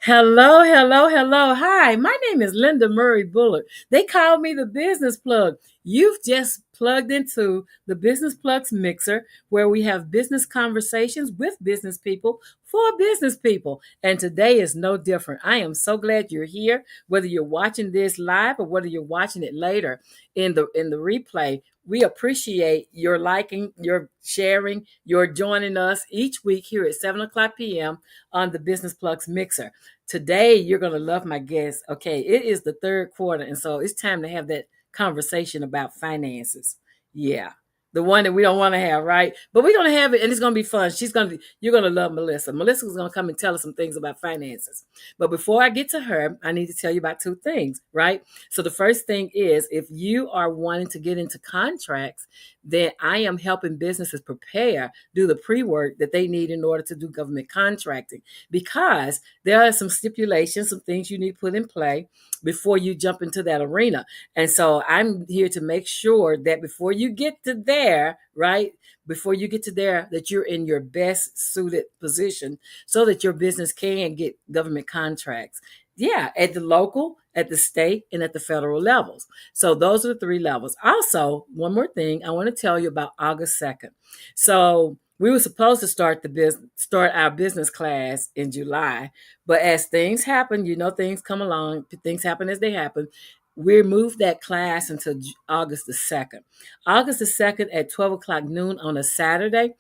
Hello, hello, hello. Hi, my name is Linda Murray Bullard. They call me the Business Plug. You've just plugged into the Business Plugs Mixer, where we have business conversations with business people for business people. And today is no different. I am so glad you're here, whether you're watching this live or whether you're watching it later in the replay. We appreciate your liking, your sharing, your joining us each week here at 7 o'clock p.m. on the Business Plugs Mixer. Today, you're going to love my guest. Okay, it is the third quarter, and so it's time to have that conversation about finances. Yeah, the one that we don't want to have, right? But we're going to have it, and it's going to be fun. You're going to love Melissa. Melissa's going to come and tell us some things about finances. But before I get to her, I need to tell you about two things, right? So the first thing is, if you are wanting to get into contracts, then I am helping businesses prepare, do the pre-work that they need in order to do government contracting, because there are some stipulations, some things you need to put in play before you jump into that arena. And so I'm here to make sure that before you get to there, right? Before you get to there, that you're in your best suited position so that your business can get government contracts. Yeah, at the local, at the state, and at the federal levels. So those are the three levels. Also, one more thing I want to tell you about August 2nd. So we were supposed to start our business class in July, but as things happen, things come along, things happen as they happen. We moved that class until August the 2nd. August the 2nd at 12 o'clock noon on a Saturday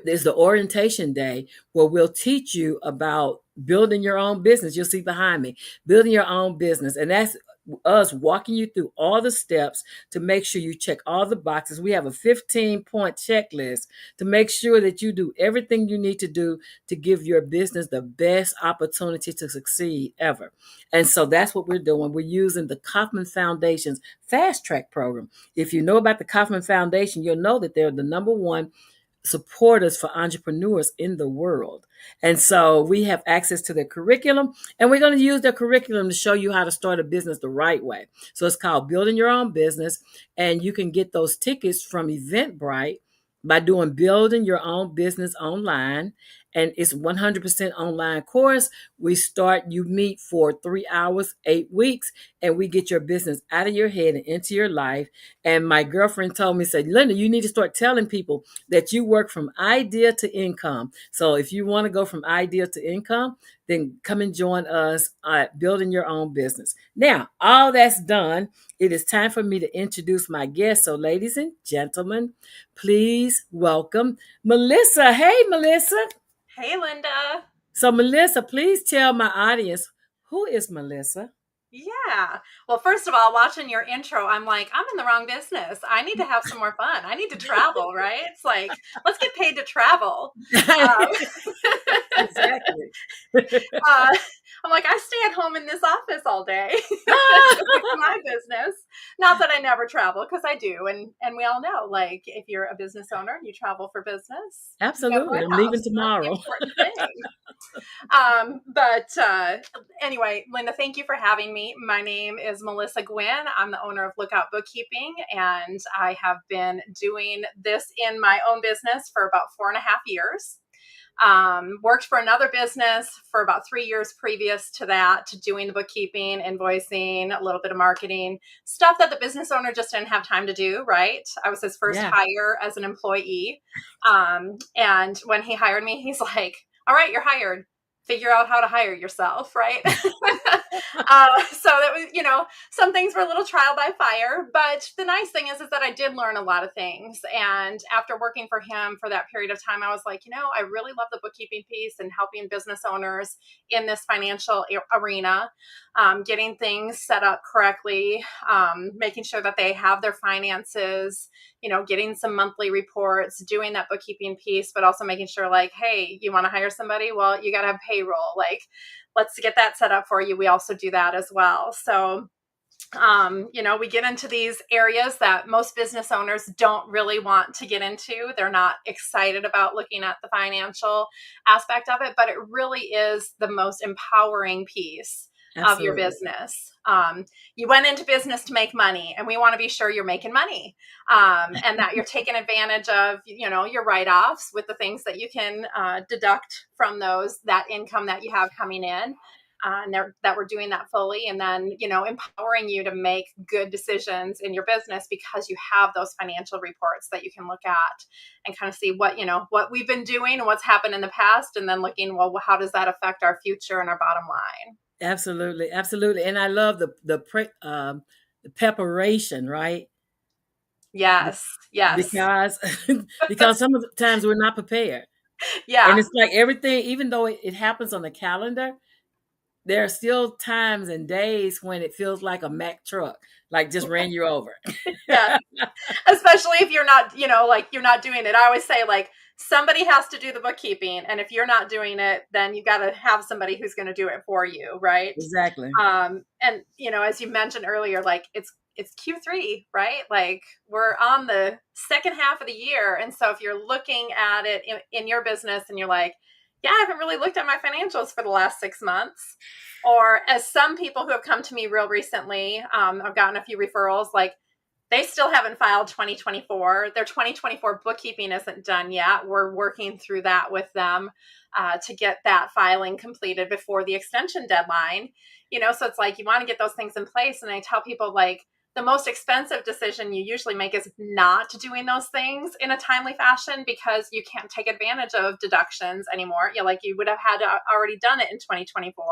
is the orientation day, where we'll teach you about building your own business. You'll see behind me, building your own business. And that's us walking you through all the steps to make sure you check all the boxes. We have a 15-point checklist to make sure that you do everything you need to do to give your business the best opportunity to succeed ever. And so that's what we're doing. We're using the Kauffman Foundation's Fast Track program. If you know about the Kauffman Foundation, you'll know that they're the number one supporters for entrepreneurs in the world. And so we have access to their curriculum, and we're going to use their curriculum to show you how to start a business the right way. So it's called Building Your Own Business, and you can get those tickets from Eventbrite by doing Building Your Own Business Online. And it's 100% online course. You meet for 3 hours, 8 weeks, and we get your business out of your head and into your life. And my girlfriend told me, said, Linda, you need to start telling people that you work from idea to income. So if you want to go from idea to income, then come and join us at Building Your Own Business. Now, all that's done, it is time for me to introduce my guest. So ladies and gentlemen, please welcome Melissa. Hey, Melissa. Hey, Linda. So Melissa, please tell my audience, who is Melissa? Yeah. Well, first of all, watching your intro, I'm like, I'm in the wrong business. I need to have some more fun. I need to travel, right? It's like, let's get paid to travel. Exactly. I'm like, I stay at home in this office all day. It's my business. Not that I never travel, because I do. And we all know, like, if you're a business owner and you travel for business, you got to buy Absolutely. a I'm house. leaving tomorrow. That's the important thing. Anyway, Linda, thank you for having me. My name is Melissa GUINN. I'm the owner of Lookout Bookkeeping, and I have been doing this in my own business for about 4.5 years. Worked for another business for about 3 years previous to that, to doing the bookkeeping, invoicing, a little bit of marketing, stuff that the business owner just didn't have time to do, right? I was his first hire as an employee. And when he hired me, he's like, all right, you're hired. Figure out how to hire yourself, right? So that was, some things were a little trial by fire, but the nice thing is that I did learn a lot of things. And after working for him for that period of time, I was like, I really love the bookkeeping piece and helping business owners in this financial arena, getting things set up correctly, making sure that they have their finances, getting some monthly reports, doing that bookkeeping piece, but also making sure, like, hey, you want to hire somebody? Well, you got to have payroll. Like, let's get that set up for you. We also do that as well. So, we get into these areas that most business owners don't really want to get into. They're not excited about looking at the financial aspect of it, but it really is the most empowering piece of your Absolutely. business. You went into business to make money, and we want to be sure you're making money, and that you're taking advantage of, your write-offs with the things that you can deduct from that income that you have coming in. And that we're doing that fully, and then empowering you to make good decisions in your business because you have those financial reports that you can look at and kind of see what we've been doing and what's happened in the past, and then looking, well, how does that affect our future and our bottom line. Absolutely, absolutely. And I love the preparation, right? Yes, yes, Because because some of the times we're not prepared. And yeah, it's like everything, even though it happens on the calendar, there are still times and days when it feels like a Mack truck, like just ran you over. yes. Especially if you're not, like you're not doing it. I always say, like, somebody has to do the bookkeeping, and if you're not doing it, then you got to have somebody who's going to do it for you, right? Exactly. And as you mentioned earlier, like it's Q3, right? Like, we're on the second half of the year, and so if you're looking at it in your business and you're like, yeah, I haven't really looked at my financials for the last 6 months, or as some people who have come to me real recently, I've gotten a few referrals, like, they still haven't filed 2024. Their 2024 bookkeeping isn't done yet. We're working through that with them to get that filing completed before the extension deadline. So it's like, you want to get those things in place. And I tell people, like, the most expensive decision you usually make is not doing those things in a timely fashion, because you can't take advantage of deductions anymore. Like, you would have had to already done it in 2024.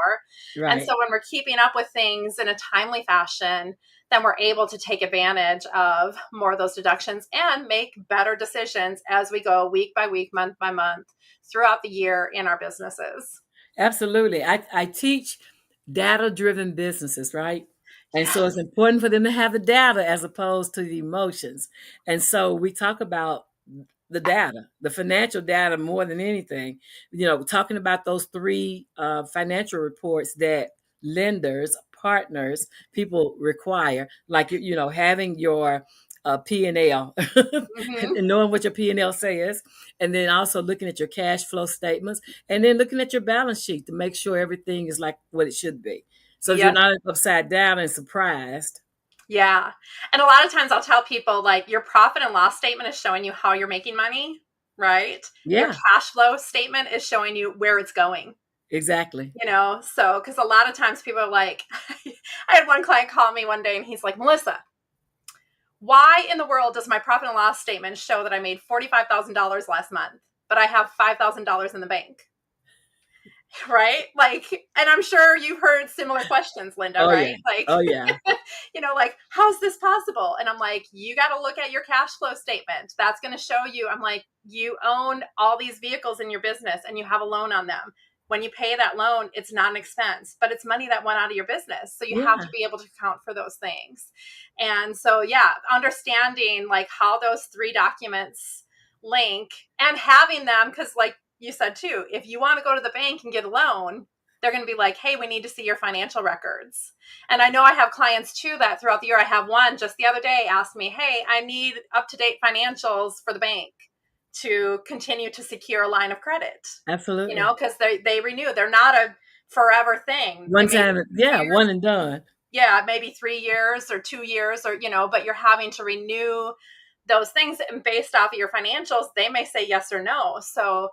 And Right. so when we're keeping up with things in a timely fashion, then we're able to take advantage of more of those deductions and make better decisions as we go week by week, month by month, throughout the year in our businesses. Absolutely. I teach data-driven businesses, right? And so it's Yes. important for them to have the data as opposed to the emotions. And so we talk about the data, the financial data more than anything. Talking about those three financial reports that lenders, partners, people require, like having your P&L Mm-hmm. and knowing what your P&L says, and then also looking at your cash flow statements, and then looking at your balance sheet to make sure everything is like what it should be. So you're Yes. not upside down and surprised. Yeah. And a lot of times I'll tell people, like, your profit and loss statement is showing you how you're making money, right? Your Yeah, cash flow statement is showing you where it's going. exactly. So because a lot of times people are like, I had one client call me one day and he's like, Melissa, why in the world does my profit and loss statement show that I made $45,000 last month, but I have $5,000 in the bank? Right? Like, and I'm sure you've heard similar questions, Linda, Oh right? yeah. Like, Oh yeah. like, how's this possible? And I'm like, you got to look at your cash flow statement. That's going to show you. I'm like, you own all these vehicles in your business and you have a loan on them. When you pay that loan, it's not an expense, but it's money that went out of your business. So you have Yeah. to be able to account for those things. And so, yeah, understanding like how those three documents link and having them, because like you said too, if you want to go to the bank and get a loan, they're going to be like, hey, we need to see your financial records. And I know I have clients too that throughout the year, I have one just the other day asked me, hey, I need up-to-date financials for the bank to continue to secure a line of credit, Absolutely. because they renew. They're not a forever thing. They One may be time, yeah, 2 years, one and done. yeah, maybe 3 years or 2 years, or, but you're having to renew those things, and based off of your financials, they may say yes or no. So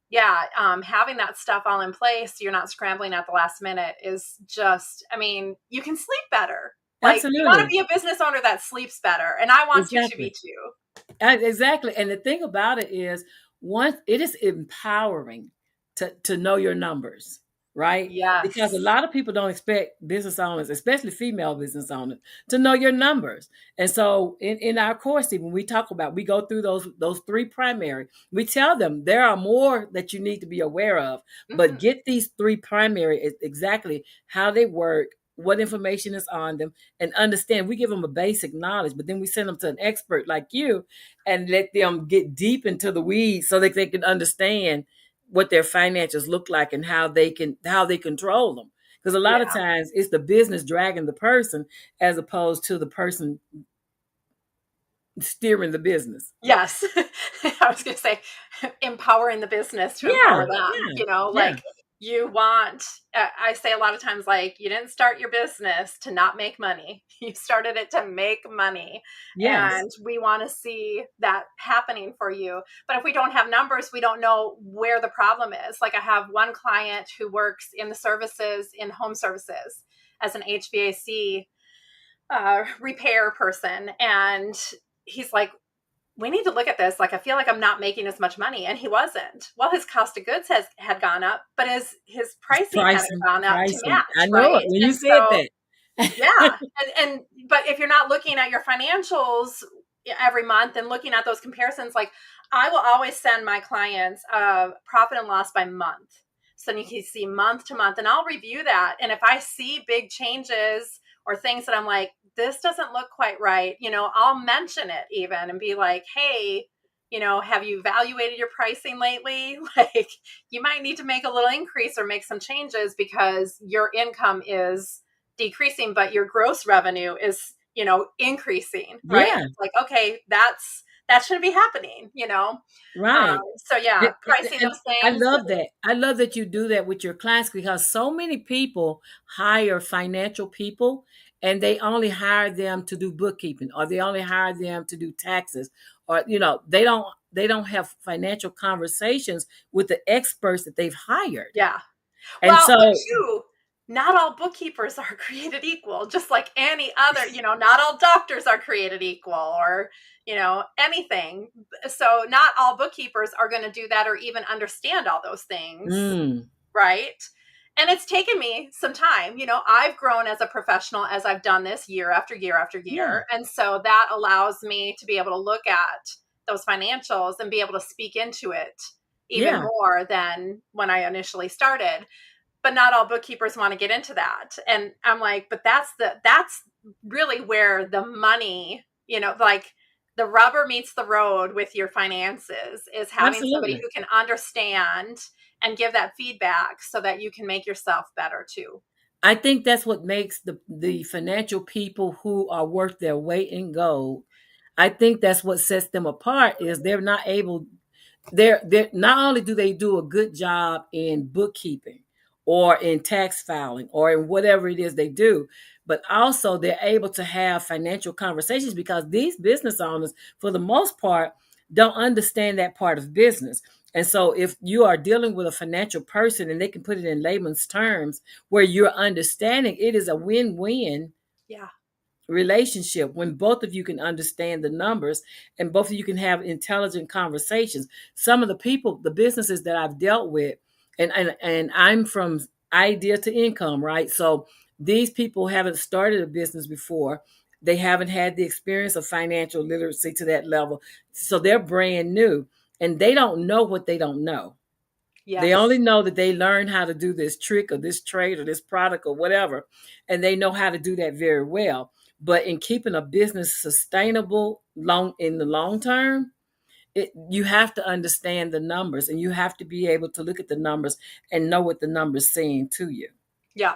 yeah, having that stuff all in place, so you're not scrambling at the last minute, is just, I mean, you can sleep better. Like, you want to Absolutely. be a business owner that sleeps better, and I want you to be Exactly. too. Exactly. And the thing about it is, once it is empowering to know your numbers, right? Because a Yes. lot of people don't expect business owners, especially female business owners, to know your numbers. And so in our course, even we talk about, we go through those three primary. We tell them there are more that you need to be aware of, but Hmm. get these three primary exactly how they work, what information is on them, and understand. We give them a basic knowledge, but then we send them to an expert like you and let them get deep into the weeds so that they can understand what their financials look like and how they control them. Because a lot of Yeah. times it's the business dragging the person as opposed to the person steering the business. Yes. I was going to say, empowering the business to Yeah, empower them, yeah, yeah. like, you want, I say a lot of times, like, you didn't start your business to not make money. You started it to make money. Yes. And we want to see that happening for you. But if we don't have numbers, we don't know where the problem is. Like, I have one client who works in the services, in home services, as an HVAC repair person. And he's like, we need to look at this. Like, I feel like I'm not making as much money. And he wasn't. Well, his cost of goods had gone up, but his pricing hadn't Pricing, gone up to pricing. I match, know it right? when you And said so, that. yeah. And but if you're not looking at your financials every month and looking at those comparisons, like, I will always send my clients profit and loss by month. So you can see month to month, and I'll review that. And if I see big changes or things that I'm like, this doesn't look quite right, I'll mention it even and be like, hey, have you evaluated your pricing lately? Like, you might need to make a little increase or make some changes because your income is decreasing, but your gross revenue is, increasing, right? Yeah, It's like, okay, that shouldn't be happening, right. So yeah, pricing And those I things. love that. I love that you do that with your clients because so many people hire financial people and they only hire them to do bookkeeping or they only hire them to do taxes or they don't have financial conversations with the experts that they've hired. Yeah. And Well, but so too, not all bookkeepers are created equal, just like any other, not all doctors are created equal or, anything. So not all bookkeepers are going to do that or even understand all those things, mm, right? And it's taken me some time. I've grown as a professional as I've done this year after year after yeah, year. And so that allows me to be able to look at those financials and be able to speak into it even yeah. more than when I initially started. But not all bookkeepers want to get into that. And I'm like, but that's really where the money, like, the rubber meets the road with your finances, is having somebody Absolutely. who can understand and give that feedback so that you can make yourself better too. I think that's what makes the financial people who are worth their weight in gold. I think that's what sets them apart is they're not only do they do a good job in bookkeeping or in tax filing or in whatever it is they do, but also they're able to have financial conversations because these business owners, for the most part, don't understand that part of business. And so if you are dealing with a financial person and they can put it in layman's terms where you're understanding, it is a win-win Yeah. relationship when both of you can understand the numbers and both of you can have intelligent conversations. Some of the people, the businesses that I've dealt with, and I'm from idea to income, right? So these people haven't started a business before. They haven't had the experience of financial literacy to that level. So they're brand new and they don't know what they don't know. They only Yes. know that they learned how to do this trick or this trade or this product or whatever, and they know how to do that very well. But in keeping a business sustainable long in the long term, you have to understand the numbers and you have to be able to look at the numbers and know what the numbers saying to you. Yeah.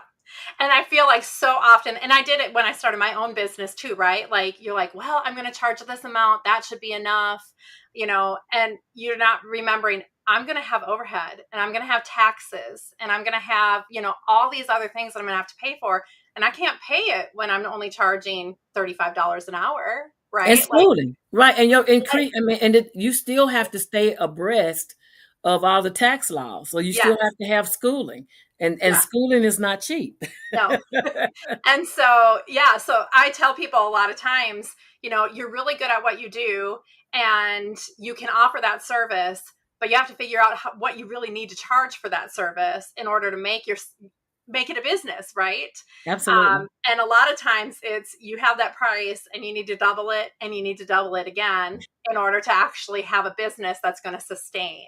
And I feel like so often, and I did it when I started my own business too, right? Like, you're like, well, I'm going to charge this amount. That should be enough, and you're not remembering, I'm going to have overhead and I'm going to have taxes and I'm going to have, all these other things that I'm going to have to pay for. And I can't pay it when I'm only charging $35 an hour, And right? Like, schooling, right? And your like, increase. I mean, you still have to stay abreast of all the tax laws, so you still yes, have to have schooling, and yeah, schooling is not cheap. no. And so, yeah, so I tell people a lot of times, you're really good at what you do and you can offer that service, but you have to figure out what you really need to charge for that service in order to make it a business, right? Absolutely. And a lot of times it's, you have that price and you need to double it and you need to double it again in order to actually have a business that's going to sustain.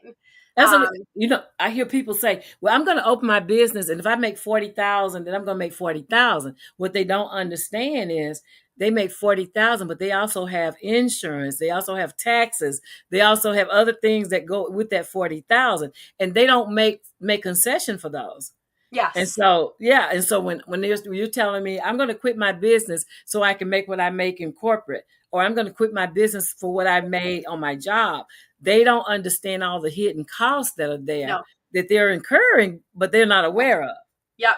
That's Um, a, I hear people say, "Well, I'm going to open my business, and if I make 40,000, then I'm going to make 40,000." What they don't understand is they make 40,000, but they also have insurance, they also have taxes, they also have other things that go with that 40,000, and they don't make concession for those. And yes. so, yeah, and so when you're telling me I'm going to quit my business so I can make what I make in corporate, or I'm going to quit my business for what I made on my job, they don't understand all the hidden costs that are there No. that they're incurring, but they're not aware of. Yep.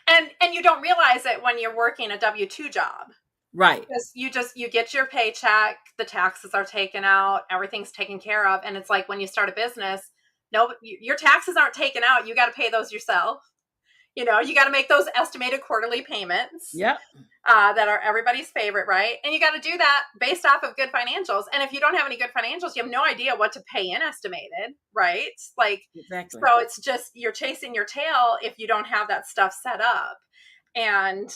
And you don't realize it when you're working a W-2 job. Right. Because you get your paycheck, the taxes are taken out, everything's taken care of. And it's like when you start a business, no, your taxes aren't taken out. You got to pay those yourself. You got to make those estimated quarterly payments. Yep. That are everybody's favorite, right? And you got to do that based off of good financials. And if you don't have any good financials, you have no idea what to pay in estimated, right? Like, exactly. So it's just you're chasing your tail if you don't have that stuff set up, and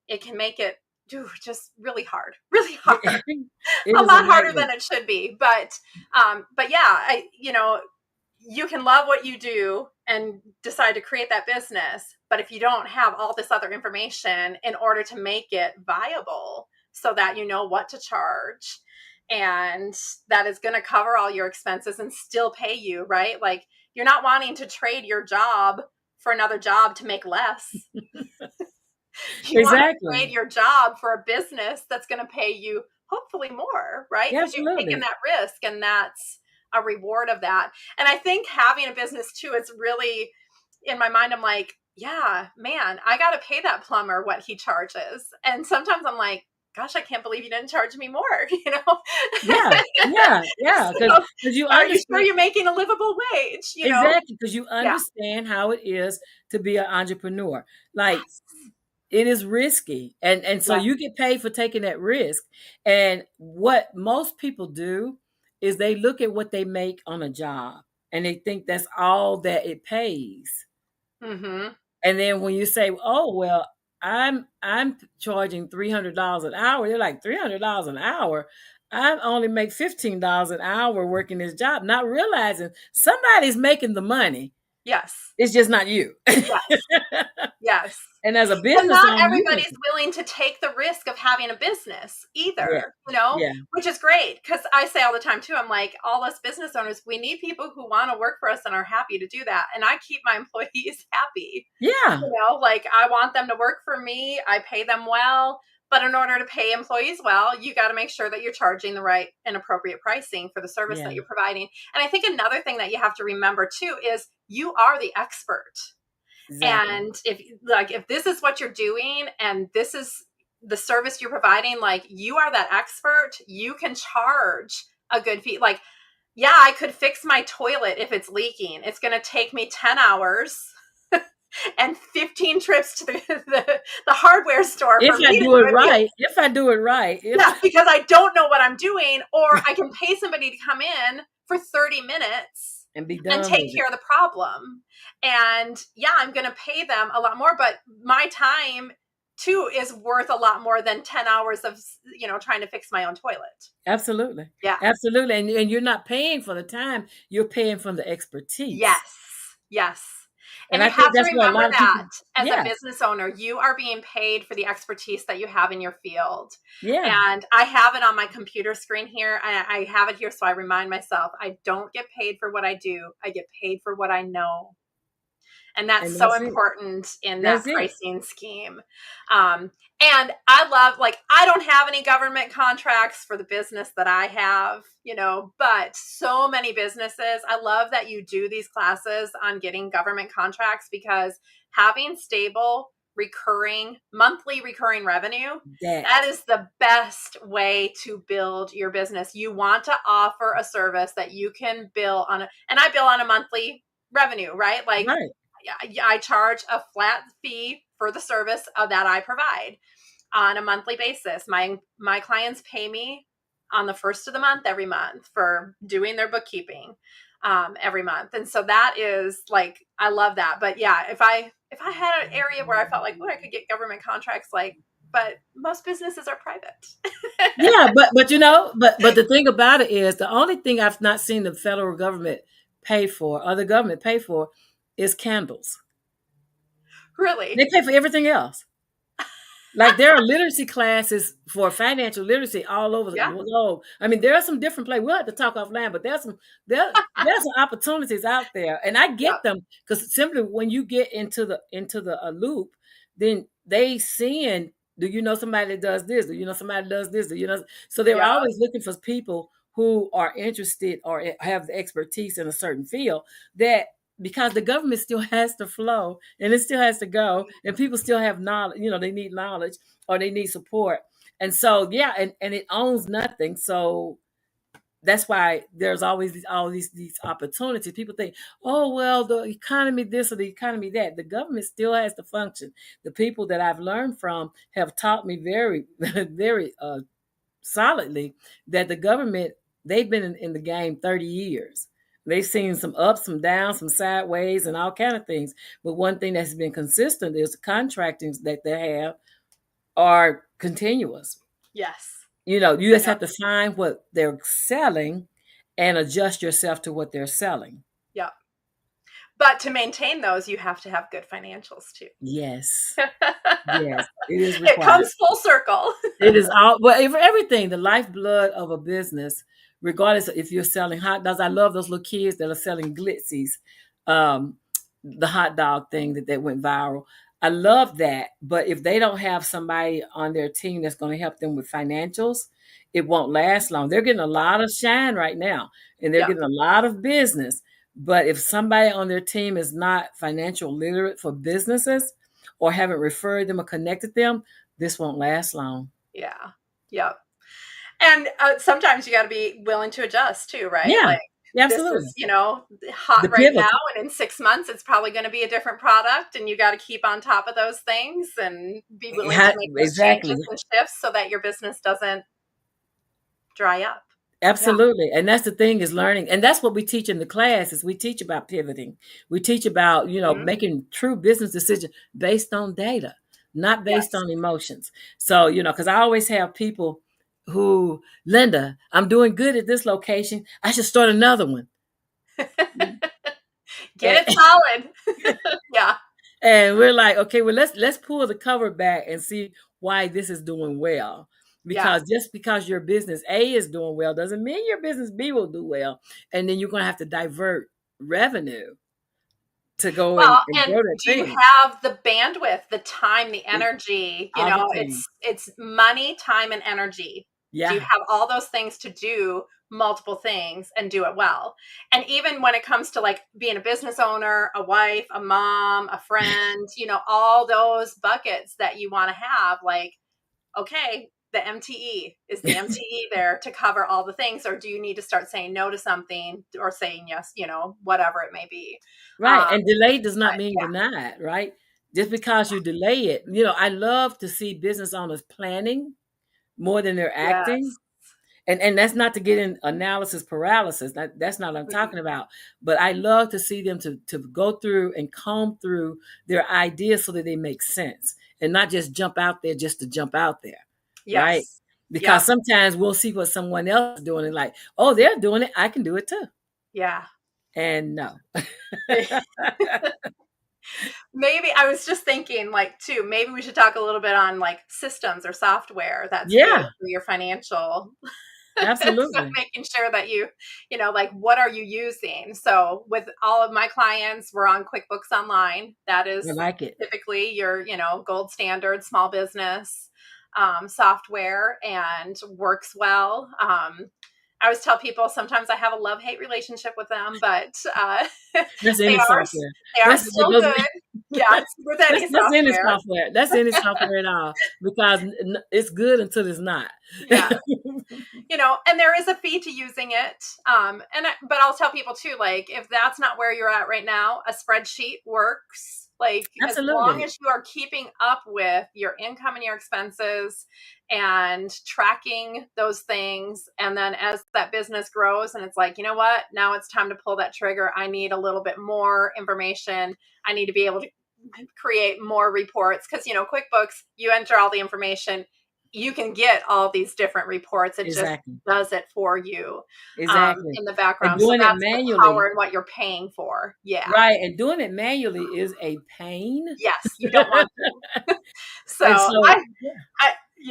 it can make it just really hard, a lot harder than it should be. But yeah, you can love what you do and decide to create that business, but if you don't have all this other information in order to make it viable so that you know what to charge and that is going to cover all your expenses and still pay you, right? Like, you're not wanting to trade your job for another job to make less. You want to trade your job for a business that's going to pay you hopefully more, right? Because you've taken that risk, and that's a reward of that. And I think having a business too, it's really in my mind, I'm like, yeah, man, I got to pay that plumber what he charges. And sometimes I'm like, gosh, I can't believe you didn't charge me more, Yeah. So, are you sure you're making a livable wage? Exactly, because you understand how it is to be an entrepreneur. Like, it is risky. And so you get paid for taking that risk. And what most people do is they look at what they make on a job and they think that's all that it pays. Mm-hmm. And then when you say, oh, well, I'm charging $300 an hour, they're like, $300 an hour? I only make $15 an hour working this job, not realizing somebody's making the money. Yes. It's just not you. Yes. And as a business and not everybody's willing to take the risk of having a business either, which is great. Because I say all the time too, I'm like, all us business owners, we need people who want to work for us and are happy to do that. And I keep my employees happy. Yeah. Like, I want them to work for me. I pay them well. But in order to pay employees well, you got to make sure that you're charging the right and appropriate pricing for the service that you're providing. And I think another thing that you have to remember too is you are the expert. Exactly. And if this is what you're doing and this is the service you're providing, like, you are that expert, you can charge a good fee. Like, yeah, I could fix my toilet if it's leaking. It's going to take me 10 hours and 15 trips to the hardware store. If I do it right. Yeah, because I don't know what I'm doing, or I can pay somebody to come in for 30 minutes and be done and take care of the problem. And yeah, I'm going to pay them a lot more, but my time too is worth a lot more than 10 hours of, trying to fix my own toilet. Absolutely. Yeah. Absolutely. And you're not paying for the time, you're paying for the expertise. Yes. And I you have to remember that as a business owner, you are being paid for the expertise that you have in your field. Yeah. And I have it on my computer screen here. I have it here so I remind myself, I don't get paid for what I do. I get paid for what I know. And that's so important in that pricing scheme. And I love, I don't have any government contracts for the business that I have, but so many businesses, I love that you do these classes on getting government contracts, because having stable, monthly recurring revenue, that is the best way to build your business. You want to offer a service that you can bill on, and I bill on a monthly revenue, right? I charge a flat fee for the service that I provide on a monthly basis. My clients pay me on the first of the month every month for doing their bookkeeping every month. And so that is I love that. But yeah, if I had an area where I felt like, I could get government contracts, but most businesses are private. Yeah, but the thing about it is, the only thing I've not seen the federal government pay for, or the government pay for, is candles. Really? They pay for everything else. There are literacy classes for financial literacy all over the globe. I mean, there are some different places. We'll have to talk offline, but there's some opportunities out there, and I get them, because simply when you get into the loop, then they seeing, do you know somebody that does this? Do you know somebody that does this? Do you know? So they're always looking for people who are interested or have the expertise in a certain field that because the government still has to flow and it still has to go, and people still have knowledge, they need knowledge or they need support. And so, yeah, and it owns nothing. So that's why there's always these opportunities. People think, oh well, the economy this or the economy that. The government still has to function. The people that I've learned from have taught me very, very solidly that the government, they've been in the game 30 years. They've seen some ups, some downs, some sideways, and all kind of things. But one thing that's been consistent is the contractings that they have are continuous. Yes. You just have to find what they're selling and adjust yourself to what they're selling. Yeah. But to maintain those, you have to have good financials too. Yes. Yes. It is It required. comes full circle. It is all, well, for everything, the lifeblood of a business, regardless of if you're selling hot dogs. I love those little kids that are selling glitzies, the hot dog thing that went viral. I love that. But if they don't have somebody on their team that's going to help them with financials, it won't last long. They're getting a lot of shine right now, and they're getting a lot of business. But if somebody on their team is not financial literate for businesses or haven't referred them or connected them, this won't last long. Yeah. Yep. And sometimes you got to be willing to adjust too, right? Yeah, like absolutely. This is, hot The right pivot. now, and in 6 months, it's probably going to be a different product, and you got to keep on top of those things and be willing to make those changes and shifts so that your business doesn't dry up. Absolutely. Yeah. And that's the thing, is learning. And that's what we teach in the class. Is we teach about pivoting. We teach about, making true business decisions based on data, not based on emotions. So, because I always have people who, Linda, I'm doing good at this location, I should start another one. Get it solid. Yeah. And we're like, okay, well, let's pull the cover back and see why this is doing well. Because just because your business A is doing well doesn't mean your business B will do well. And then you're going to have to divert revenue to go and grow that do thing. You have the bandwidth, the time, the energy? It's money, time, and energy. Yeah. Do you have all those things to do multiple things and do it well? And even when it comes to like being a business owner, a wife, a mom, a friend, all those buckets that you want to have, like, okay, the MTE, is the MTE there to cover all the things, or do you need to start saying no to something or saying yes, whatever it may be. Right. And delay does not mean denied, right? Just because you delay it. I love to see business owners planning more than they're acting. Yes. And that's not to get in analysis paralysis. That's not what I'm talking about. But I love to see them to go through and comb through their ideas so that they make sense and not just jump out there just to jump out there. Yes. Right? Because sometimes we'll see what someone else is doing and like, oh, they're doing it, I can do it too. Yeah. And no. Maybe I was just thinking, like, too, maybe we should talk a little bit on like systems or software that's good for your financial. Absolutely. So making sure that you like, what are you using? So with all of my clients, we're on QuickBooks Online. That is typically your, gold standard small business software, and works well. I always tell people sometimes I have a love-hate relationship with them, but they are still good. Yeah, with any software. That's any software. That's any software at all, because it's good until it's not. Yeah. And there is a fee to using it. But I'll tell people too, like, if that's not where you're at right now, a spreadsheet works. Like, absolutely. As long as you are keeping up with your income and your expenses and tracking those things. And then as that business grows and it's like, you know what, now it's time to pull that trigger. I need a little bit more information. I need to be able to create more reports, because, QuickBooks, you enter all the information. You can get all these different reports. It just does it for you in the background. So that's the power in what you're paying for. Yeah. Right. And doing it manually is a pain. Yes. You don't want to.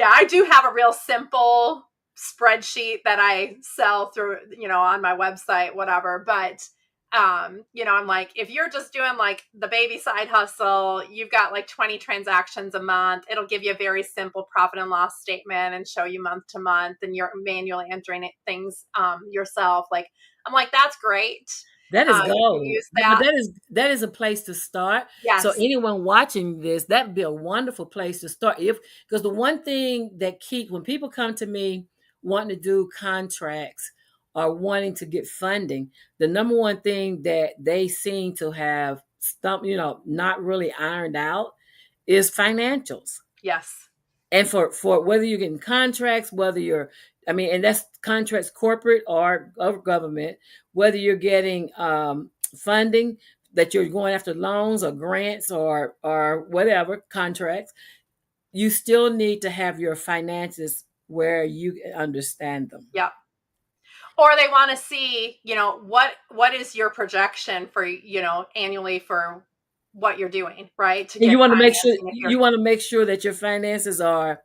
I do have a real simple spreadsheet that I sell through, on my website, whatever. But I'm like, if you're just doing like the baby side hustle, you've got like 20 transactions a month. It'll give you a very simple profit and loss statement and show you month to month, and you're manually entering things yourself. Like, I'm like, that's great. That is You can gold. use But that. that is a place to start. So Yes. anyone watching this, that'd be a wonderful place to start. If because the one thing that keeps when people come to me wanting to do contracts or wanting to get funding, the number one thing that they seem to have not really ironed out is financials. Yes. And for whether you're getting contracts, whether you're and that's contracts corporate or of government, whether you're getting funding, that you're going after loans or grants or whatever contracts, you still need to have your finances where you understand them. Yeah. Or they want to see, what is your projection for, annually for what you're doing, right? To And get you want to make sure financing if you're, you want to make sure that your finances are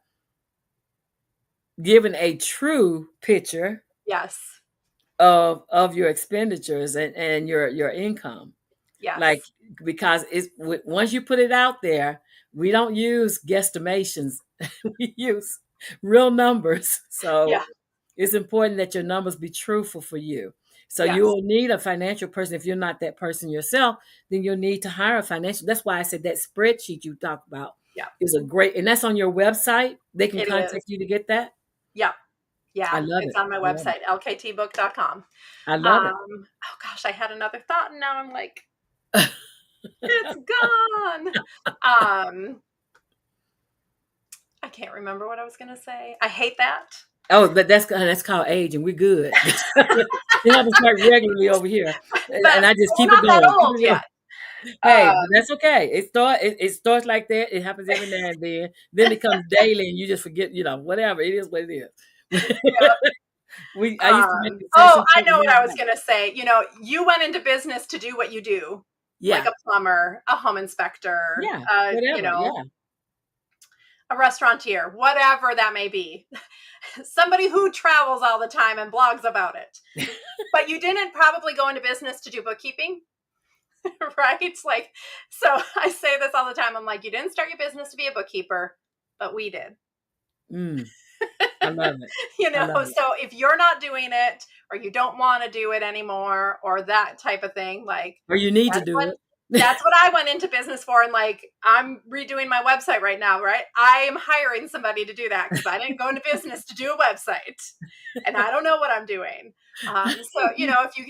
given a true picture yes. of your expenditures and your income. Like, Yes. because once you put it out there, we don't use guesstimations. We use real numbers. Yeah. So it's important that your numbers be truthful for you. So you Yes. will need a financial person. If you're not that person yourself, then you'll need to hire a financial. That's why I said that spreadsheet you talk about Yeah. is a great, and that's on your website. They can It is. contact you to get that. Yeah. I Yeah. love It's it. on my I love it. website, lktbook.com. I love it. Oh gosh, I had another thought and now I'm like, it's gone. I can't remember what I was going to say. I hate that. Oh, but that's called age, and we're good. It happens quite regularly over here, and But I just we're keep it not that going, keep old it yet. going. Hey, but Um, that's okay. It starts like that. It happens every now and then. Then it becomes daily, and you just forget. Whatever it is, what it is. yeah. I used to make Oh, concessions I for know the what I was midnight. going to say. You went into business to do what you do, like Yeah, a plumber, a home inspector, yeah, whatever. Yeah, a restaurateur, whatever that may be. Somebody who travels all the time and blogs about it. But you didn't probably go into business to do bookkeeping, right? Like, so I say this all the time. I'm like, you didn't start your business to be a bookkeeper, but we did. mm, I love it. I love it. So if you're not doing it or you don't want to do it anymore or that type of thing, like Or you need to that's do what it. that's what I went into business for. And like, I'm redoing my website right now, right? I am hiring somebody to do that because I didn't go into business to do a website and I don't know what I'm doing. So, if you,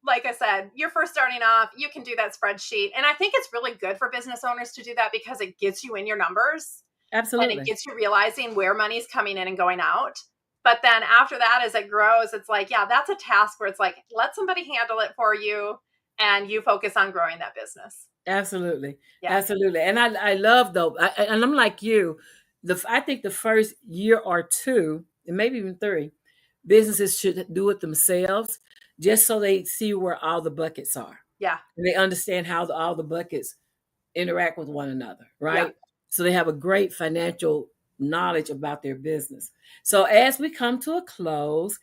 like I said, you're first starting off, you can do that spreadsheet. And I think it's really good for business owners to do that because it gets you in your numbers and it Absolutely, gets you realizing where money's coming in and going out. But then after that, as it grows, it's like, yeah, that's a task where it's like, let somebody handle it for you and you focus on growing that business. absolutely, Yeah. absolutely. And I love though, and I'm like you. I think the first year or two, and maybe even three, businesses should do it themselves, just so they see where all the buckets are. Yeah. And they understand how all the buckets interact with one another, Yeah. right? So they have a great financial knowledge about their business. So as we come to a close,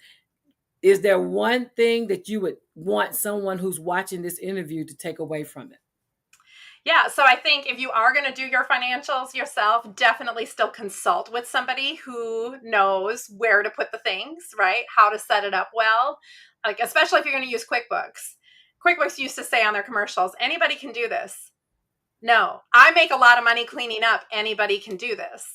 is there one thing that you would want someone who's watching this interview to take away from it? Yeah. So I think if you are going to do your financials yourself, definitely still consult with somebody who knows where to put the things, right? How to set it up well. Like, especially if you're going to use QuickBooks. QuickBooks used to say on their commercials, anybody can do this. No, I make a lot of money cleaning up. Anybody can do this.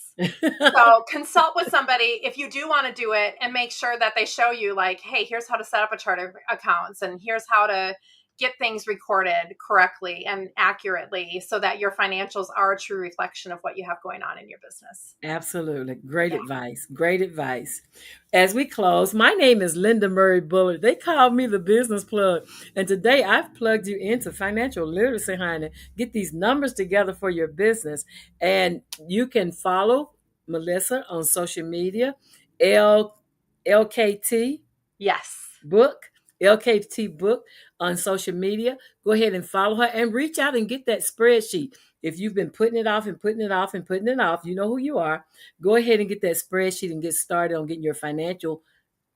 So consult with somebody if you do want to do it and make sure that they show you like, hey, here's how to set up a chart of accounts and here's how to get things recorded correctly and accurately so that your financials are a true reflection of what you have going on in your business. Absolutely. Great Yeah. advice. Great advice. As we close, my name is Linda Murray Bullard. They call me the business plug. And today I've plugged you into financial literacy, honey. Get these numbers together for your business. And you can follow Melissa on social media, L LKT Yes. book, LKT book on social media. Go ahead and follow her and reach out and get that spreadsheet. If you've been putting it off and putting it off and putting it off, you know who you are. Go ahead and get that spreadsheet and get started on getting your financial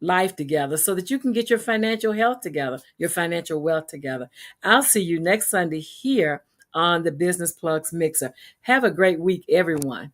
life together so that you can get your financial health together, your financial wealth together. I'll see you next Sunday here on the Business Plugs Mixer. Have a great week, everyone.